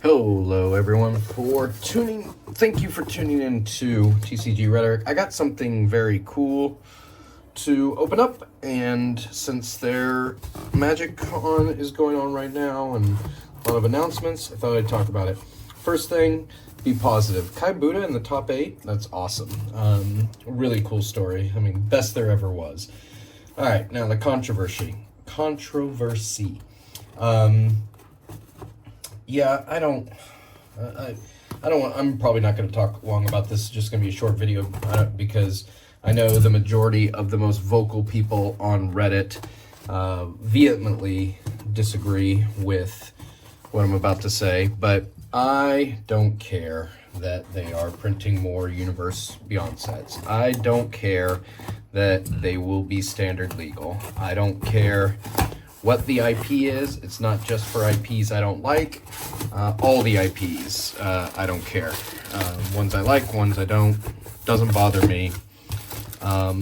Hello, everyone, thank you for tuning in to TCG Rhetoric. I got something very cool to open up, and since their Magic Con is going on right now and a lot of announcements, I thought I'd talk about it. First thing, be positive. Kai Buddha in the top 8, that's awesome. Really cool story. I mean, best there ever was. All right, now the controversy. Yeah, I'm probably not going to talk long about this. It's just going to be a short video because I know the majority of the most vocal people on Reddit vehemently disagree with what I'm about to say, but I don't care that they are printing more Universe Beyond sets. I don't care that they will be standard legal. I don't care what the IP is. It's not just for IPs I don't like. All the IPs, I don't care. Ones I like, ones I don't. Doesn't bother me. I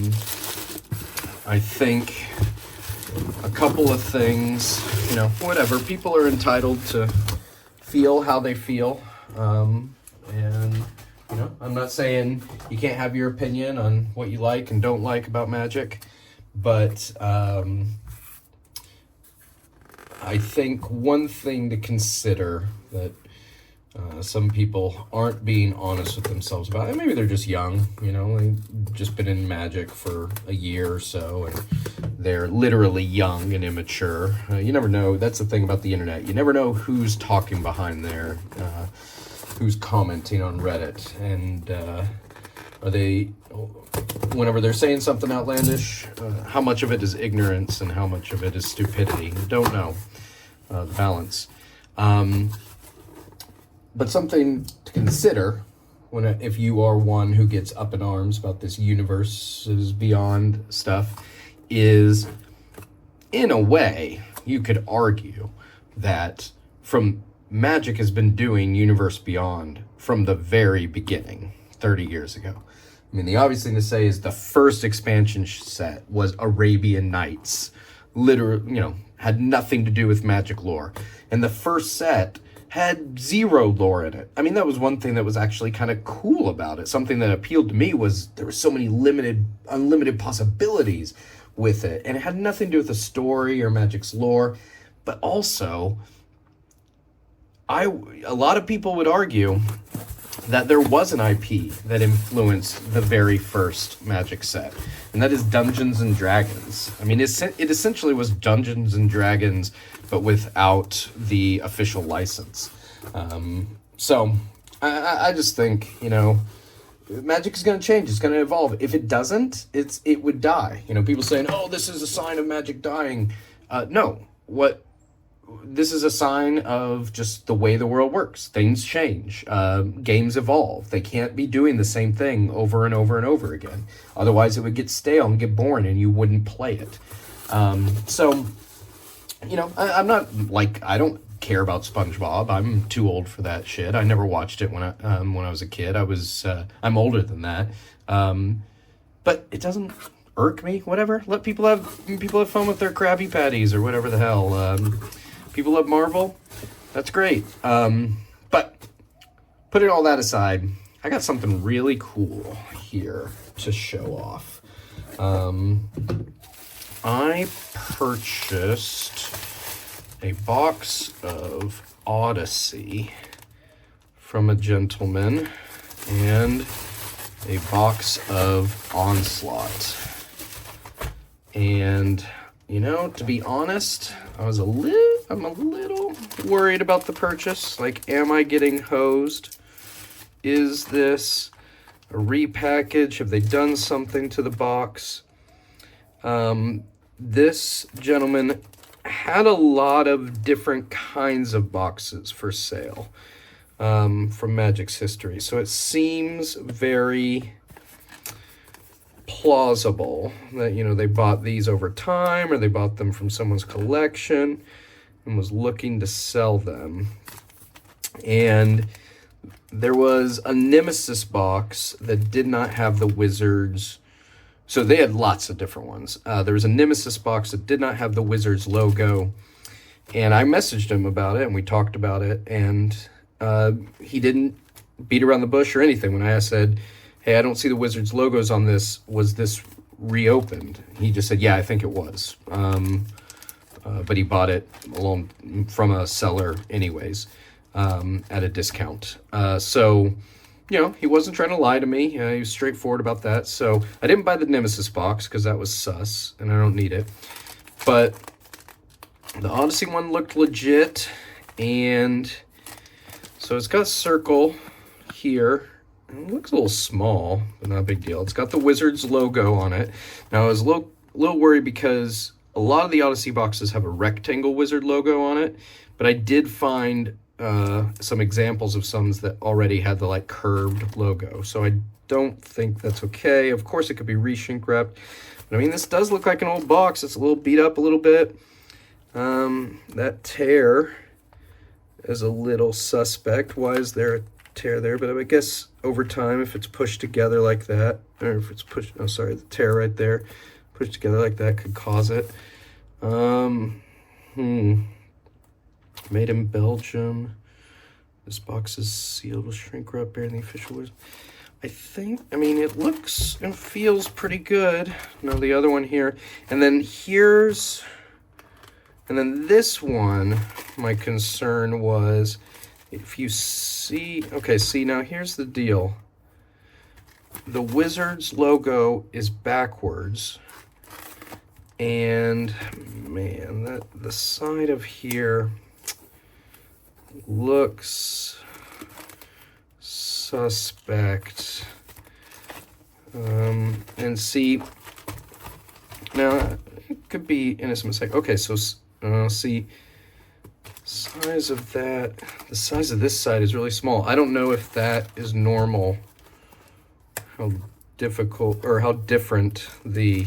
think a couple of things, whatever. People are entitled to feel how they feel. And, I'm not saying you can't have your opinion on what you like and don't like about Magic, but I think one thing to consider that some people aren't being honest with themselves about, and maybe they're just young, they've just been in Magic for a year or so, and they're literally young and immature. You never know. That's the thing about the internet. You never know who's talking behind there, who's commenting on Reddit, and are they, whenever they're saying something outlandish, how much of it is ignorance and how much of it is stupidity? Don't know. The balance. But something to consider if you are one who gets up in arms about this Universes Beyond stuff is, in a way, you could argue that Magic has been doing Universe Beyond from the very beginning, 30 years ago. I mean, the obvious thing to say is the first expansion set was Arabian Nights. Literally, had nothing to do with Magic lore. And the first set had zero lore in it. I mean, that was one thing that was actually kind of cool about it. Something that appealed to me was there were so many unlimited possibilities with it. And it had nothing to do with the story or Magic's lore. But also, a lot of people would argue that there was an IP that influenced the very first Magic set, and that is Dungeons and Dragons. I mean, it essentially was Dungeons and Dragons, but without the official license. So I just think, Magic is going to change. It's going to evolve. If it doesn't, it would die. People saying, "Oh, this is a sign of Magic dying." No, this is a sign of just the way the world works. Things change. Games evolve. They can't be doing the same thing over and over and over again. Otherwise, it would get stale and get boring, and you wouldn't play it. So, I'm not I don't care about SpongeBob. I'm too old for that shit. I never watched it when I was a kid. I'm older than that. But it doesn't irk me. Whatever. Let people have fun with their Krabby Patties or whatever the hell. People love Marvel. That's great. But putting all that aside, I got something really cool here to show off. I purchased a box of Odyssey from a gentleman and a box of Onslaught. And, to be honest, I'm a little worried about the purchase. Am I getting hosed? Is this a repackage? Have they done something to the box? This gentleman had a lot of different kinds of boxes for sale from Magic's history. So it seems very plausible that, they bought these over time or they bought them from someone's collection and was looking to sell them. And there was a Nemesis box that did not have the Wizards. So they had lots of different ones. There was a Nemesis box that did not have the Wizards logo. And I messaged him about it and we talked about it. And he didn't beat around the bush or anything. When I said, hey, I don't see the Wizards logos on this, was this reopened? He just said, yeah, I think it was. But he bought it along from a seller anyways, at a discount. So, you know, he wasn't trying to lie to me. He was straightforward about that. So I didn't buy the Nemesis box because that was sus and I don't need it. But the Odyssey one looked legit. And so it's got a circle here. It looks a little small, but not a big deal. It's got the Wizards logo on it. Now I was a little worried because a lot of the Odyssey boxes have a rectangle Wizard logo on it, but I did find some examples of some that already had the like curved logo. So I don't think that's okay. Of course, it could be reshrink wrapped, but I mean, this does look like an old box. It's a little beat up a little bit. That tear is a little suspect. Why is there a tear there? But I guess over time, if it's pushed together like that, or if it's pushed, oh, sorry, the tear right there, pushed together like that could cause it. Made in Belgium. This box is sealed with shrink wrap bearing the official words. I think, I mean, it looks and feels pretty good. Now the other one here. And then here's, and then this one, my concern was, if you see, okay, see, now here's the deal. The Wizards logo is backwards. And man, that the side of here looks suspect. And see, now it could be innocent mistake. Okay, so see, size of that, the size of this side is really small. I don't know if that is normal, how difficult or how different the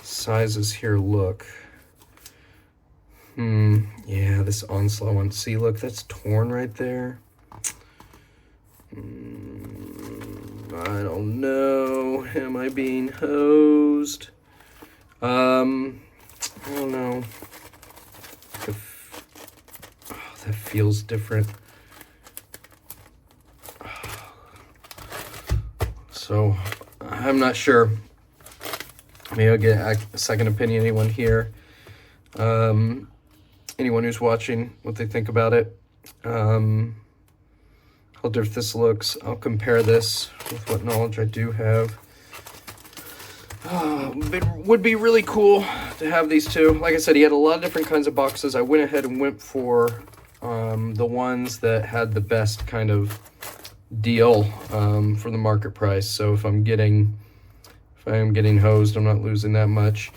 sizes here look. Yeah, this Onslaught one. See, look, that's torn right there. I don't know. Am I being hosed? I don't know. That feels different. So, I'm not sure. Maybe I'll get a second opinion. Anyone here? Anyone who's watching, what they think about it. How different this looks. I'll compare this with what knowledge I do have. It would be really cool to have these two. Like I said, he had a lot of different kinds of boxes. I went ahead and went for the ones that had the best kind of deal for the market price. So if I am getting hosed, I'm not losing that much.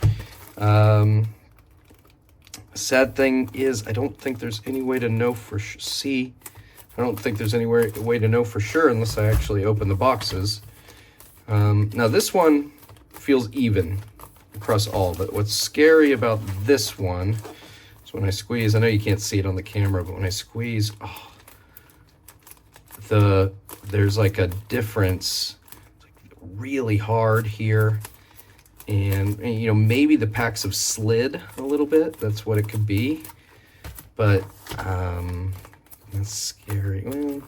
Sad thing is, I don't think there's any way to know for sure. I don't think there's any way to know for sure unless I actually open the boxes. Now this one feels even across all, but what's scary about this one is when I squeeze, I know you can't see it on the camera, but when I squeeze, there's like a difference. It's like really hard here. And, you know, maybe the packs have slid a little bit. That's what it could be. But, that's scary. Well,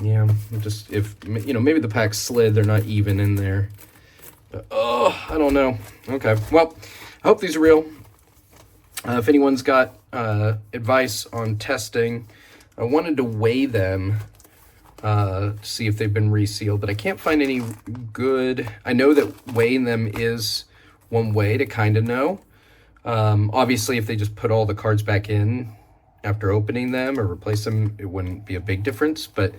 yeah, just, if, you know, maybe the packs slid, they're not even in there. But, oh, I don't know. Okay, well, I hope these are real. If anyone's got advice on testing, I wanted to weigh them to see if they've been resealed, but I can't find any good. I know that weighing them is one way to kind of know. Obviously, if they just put all the cards back in after opening them or replace them, it wouldn't be a big difference, but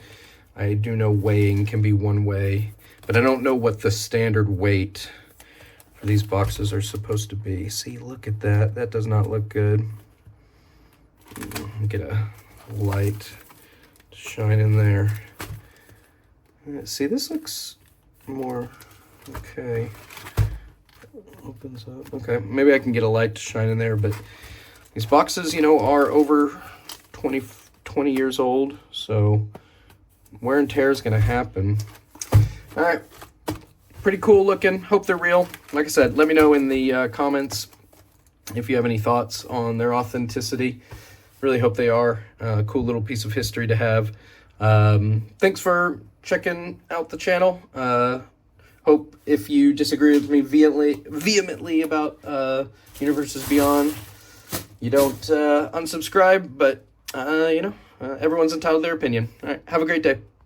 I do know weighing can be one way, but I don't know what the standard weight for these boxes are supposed to be. See, look at that. That does not look good. Get a light to shine in there. See, this looks more okay. Opens up. Okay, maybe I can get a light to shine in there, but these boxes, you know, are over 20 years old, so wear and tear is going to happen. All right, pretty cool looking. Hope they're real. Like I said, let me know in the comments if you have any thoughts on their authenticity. Really hope they are. A cool little piece of history to have. Thanks for checking out the channel. Hope if you disagree with me vehemently about Universes Beyond, you don't unsubscribe, but everyone's entitled to their opinion. All right, have a great day.